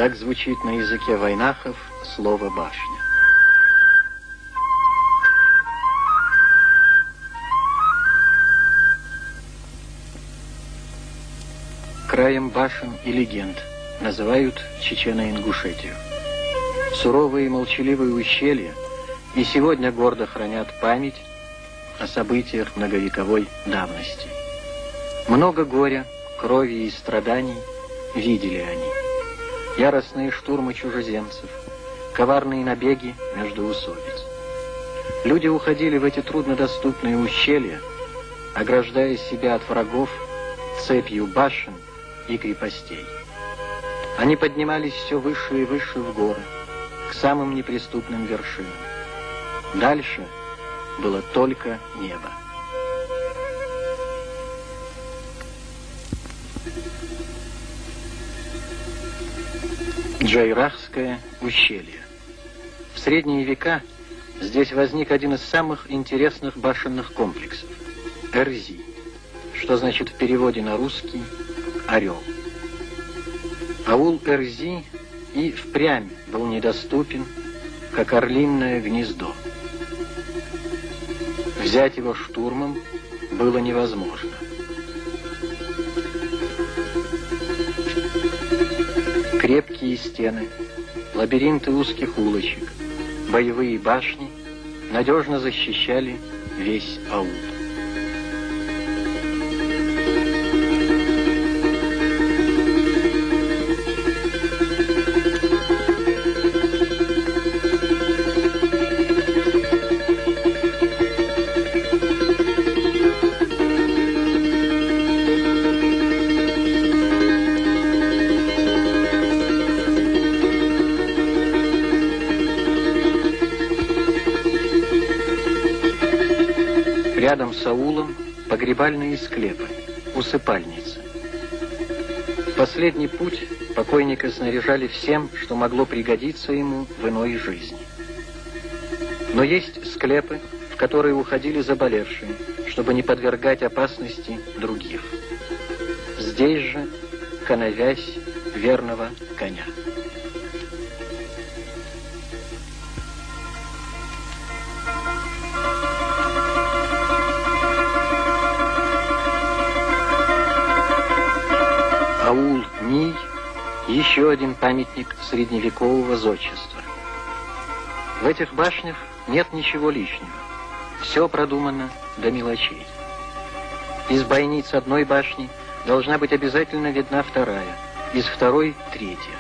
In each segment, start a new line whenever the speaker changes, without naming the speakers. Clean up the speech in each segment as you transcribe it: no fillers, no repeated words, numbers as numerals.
Так звучит на языке вайнахов слово «башня». Краем башен и легенд называют Чечено-Ингушетию. Суровые и молчаливые ущелья и сегодня гордо хранят память о событиях многовековой давности. Много горя, крови и страданий видели они. Яростные штурмы чужеземцев, коварные набеги междоусобиц. Люди уходили в эти труднодоступные ущелья, ограждая себя от врагов цепью башен и крепостей. Они поднимались все выше и выше в горы, к самым неприступным вершинам. Дальше было только небо. Джайрахское ущелье. В средние века здесь возник один из самых интересных башенных комплексов – Эрзи, что значит в переводе на русский «орел». Аул Эрзи и впрямь был недоступен, как орлиное гнездо. Взять его штурмом было невозможно. Крепкие стены, лабиринты узких улочек, боевые башни надежно защищали весь аул. Рядом с аулом погребальные склепы, усыпальницы. В последний путь покойника снаряжали всем, что могло пригодиться ему в иной жизни. Но есть склепы, в которые уходили заболевшие, чтобы не подвергать опасности других. Здесь же коновязь верного коня. Аул Ний – еще один памятник средневекового зодчества. В этих башнях нет ничего лишнего. Все продумано до мелочей. Из бойниц одной башни должна быть обязательно видна вторая, из второй – третья.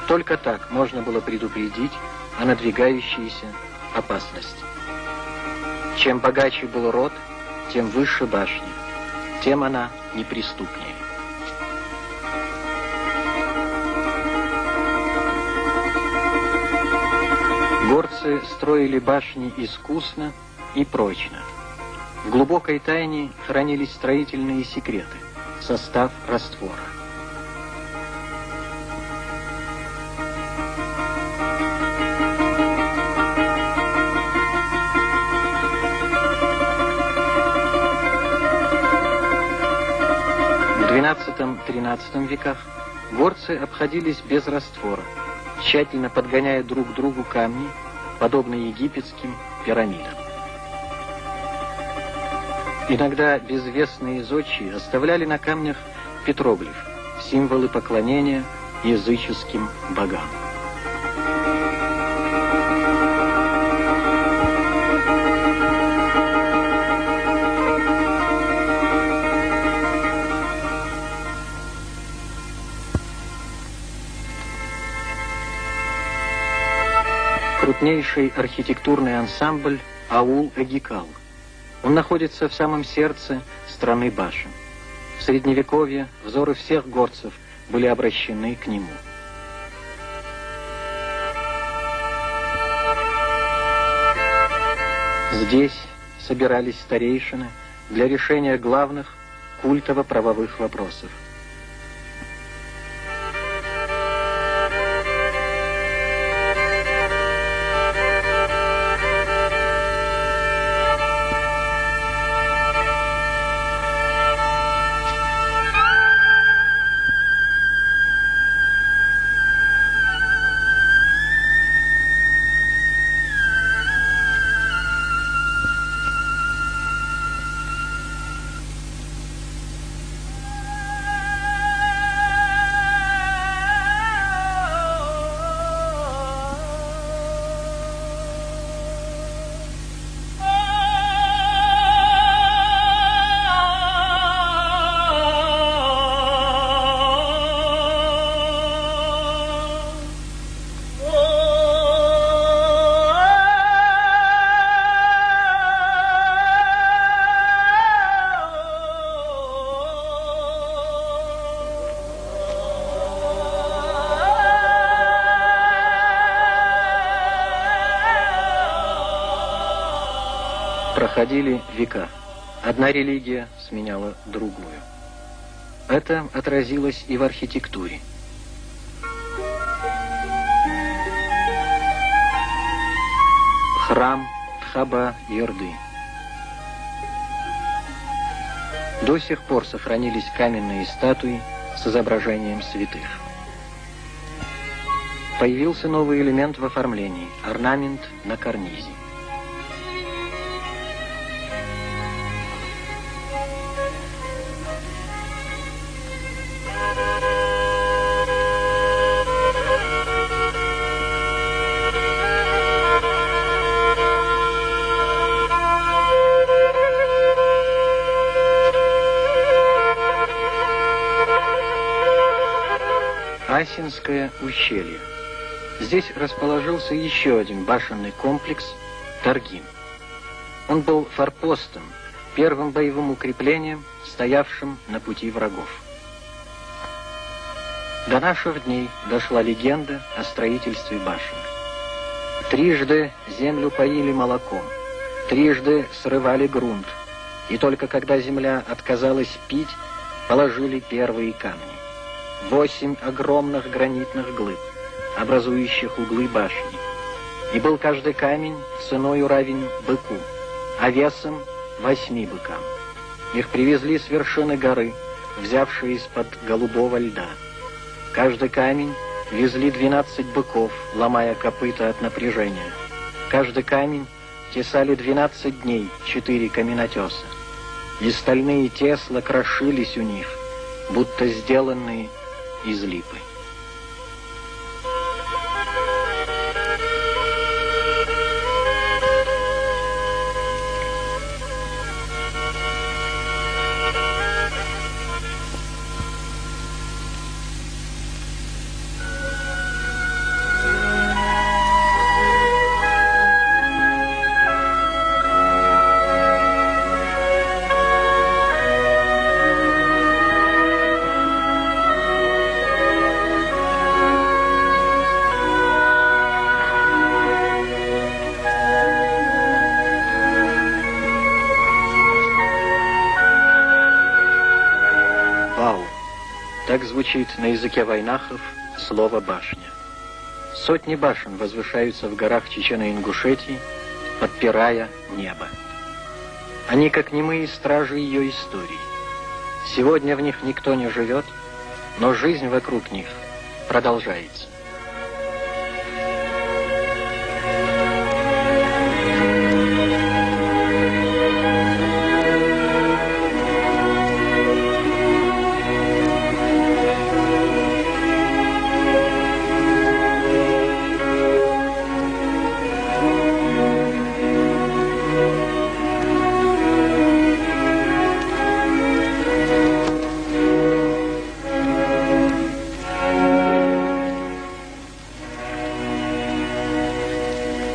Только так можно было предупредить о надвигающейся опасности. Чем богаче был род, тем выше башня, тем она неприступнее. Горцы строили башни искусно и прочно. В глубокой тайне хранились строительные секреты, состав раствора. В XII-XIII веках горцы обходились без раствора, тщательно подгоняя друг к другу камни, подобные египетским пирамидам. Иногда безвестные зодчие оставляли на камнях петроглиф, символы поклонения языческим богам. Крупнейший архитектурный ансамбль аул Эгикал. Он находится в самом сердце страны башен. В Средневековье взоры всех горцев были обращены к нему. Здесь собирались старейшины для решения главных культово-правовых вопросов. Проходили века. Одна религия сменяла другую. Это отразилось и в архитектуре. Храм Тхаба-Йорды. До сих пор сохранились каменные статуи с изображением святых. Появился новый элемент в оформлении – орнамент на карнизе. Асинское ущелье. Здесь расположился еще один башенный комплекс – Таргин. Он был форпостом, первым боевым укреплением, стоявшим на пути врагов. До наших дней дошла легенда о строительстве башен. Трижды землю поили молоком, трижды срывали грунт, и только когда земля отказалась пить, положили первые камни. 8 огромных гранитных глыб, образующих углы башни. И был каждый камень ценою равен быку, а весом 8 быкам. Их привезли с вершины горы, взявшие из-под голубого льда. Каждый камень везли 12 быков, ломая копыта от напряжения. Каждый камень тесали 12 дней 4 каменотеса. И стальные тесла крошились у них, будто сделанные из липы. Так звучит на языке вайнахов слово «башня». Сотни башен возвышаются в горах Чечено-Ингушетии, подпирая небо. Они как немые стражи ее истории. Сегодня в них никто не живет, но жизнь вокруг них продолжается.